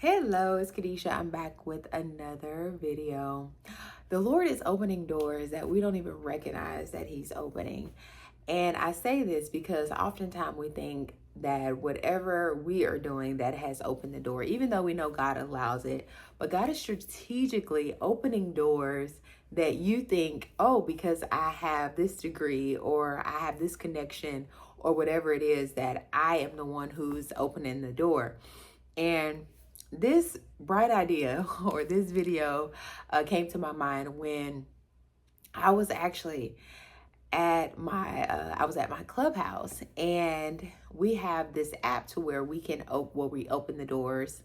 Hello, it's Kadesha. I'm back with another video. The Lord is opening doors that we don't even recognize that He's opening. And I say this because oftentimes we think that whatever we are doing that has opened the door, even though we know God allows it, but God is strategically opening doors that you think, oh, because I have this degree or I have this connection or whatever it is, that I am the one who's opening the door. And this bright idea or this video came to my mind when I was actually at my clubhouse, and we have this app to where we can we open the doors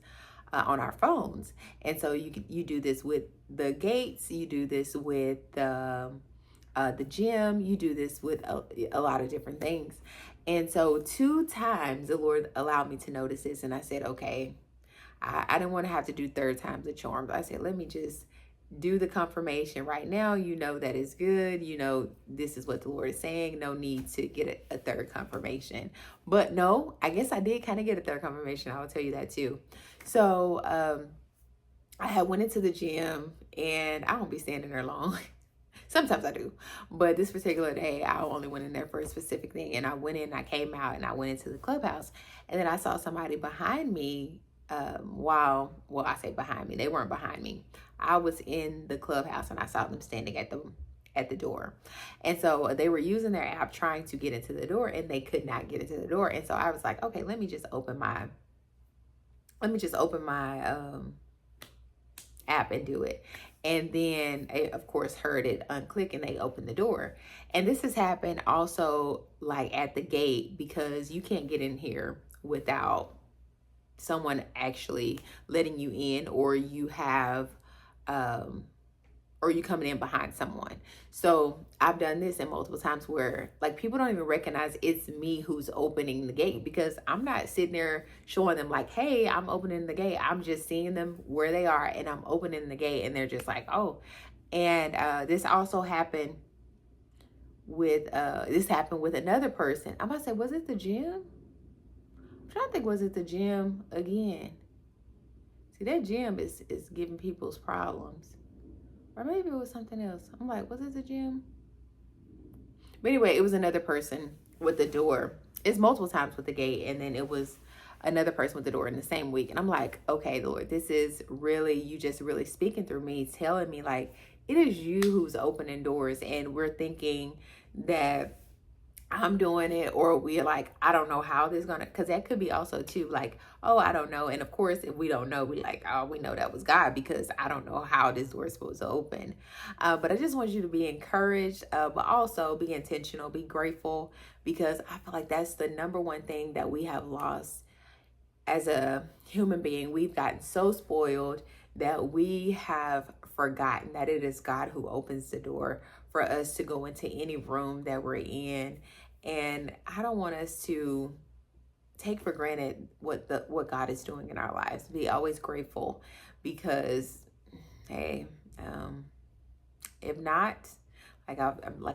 on our phones. And so you do this with the gates, you do this with the gym, you do this with a lot of different things. And so 2 times the Lord allowed me to notice this, and I said, okay, I didn't want to have to do 3rd time's a charm. But I said, let me just do the confirmation right now. You know that is good. You know, this is what the Lord is saying. No need to get a 3rd confirmation. But no, I guess I did kind of get a 3rd confirmation. I will tell you that too. So I had went into the gym, and I don't be standing there long. Sometimes I do, but this particular day, I only went in there for a specific thing. And I went in, I came out, and I went into the clubhouse, and then I saw somebody behind me. I say behind me, they weren't behind me. I was in the clubhouse, and I saw them standing at the door. And so they were using their app trying to get into the door, and they could not get into the door. And so I was like, okay, let me just open my app and do it. And then I, of course, heard it unclick, and they opened the door. And this has happened also like at the gate, because you can't get in here without someone actually letting you in, or you have or you coming in behind someone. So I've done this in multiple times where like people don't even recognize it's me who's opening the gate, because I'm not sitting there showing them like, hey, I'm opening the gate. I'm just seeing them where they are, and I'm opening the gate, and they're just like, oh. And this also happened with another person. I'm about to say, was it the gym? I'm trying to think, was it the gym again? See, that gym is giving people's problems. Or maybe it was something else. I'm like, was it the gym? But anyway, it was another person with the door. It's multiple times with the gate. And then it was another person with the door in the same week. And I'm like, okay, Lord, this is really, you just really speaking through me, telling me like, it is you who's opening doors. And we're thinking that I'm doing it, or we're like, I don't know how this is gonna, because that could be also too like, oh, I don't know. And of course, if we don't know, we like, oh, we know that was God, because I don't know how this door is supposed to open. But I just want you to be encouraged, but also be intentional, be grateful, because I feel like that's the number one thing that we have lost as a human being. We've gotten so spoiled that we have forgotten that it is God who opens the door for us to go into any room that we're in. And I don't want us to take for granted what God is doing in our lives. Be always grateful, because hey, if not, like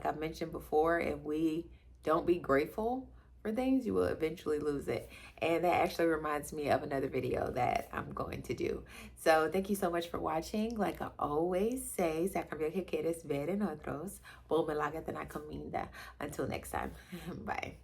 I've mentioned before, if we don't be grateful for things, you will eventually lose it. And that actually reminds me of another video that I'm going to do. So thank you so much for watching. Like I always say, si a cambio que quieres ver en otros, ponme la que te na cominda. Until next time, bye.